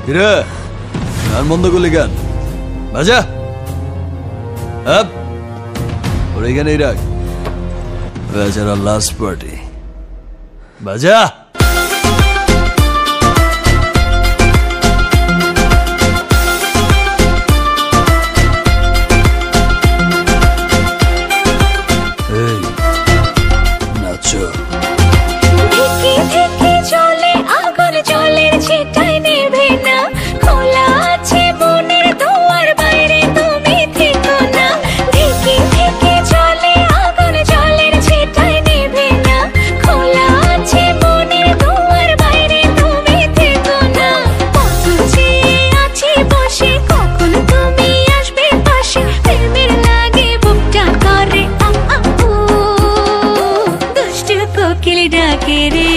কিরে গান বন্ধ করলি গান বাজা আপ ওর এখানেই রাখ বেচারা লাস্ট পার্টি বাজা এই নাচো চলে আগুন জলের ছিটায় নেবে না খোলা আছে মনের দুয়ার বাইরে তুমি থেকো না থেকে থেকে চলে আগুন জলের ছিটায় নেবে না খোলা আছে মনের দুয়ার বাইরে তুমি থেকো না কত চেয়ে আছি বসে কখন তুমি আসবে পাশে প্রেমের লাগে বুকটা করে দুষ্ট কোকিল ডাকে রে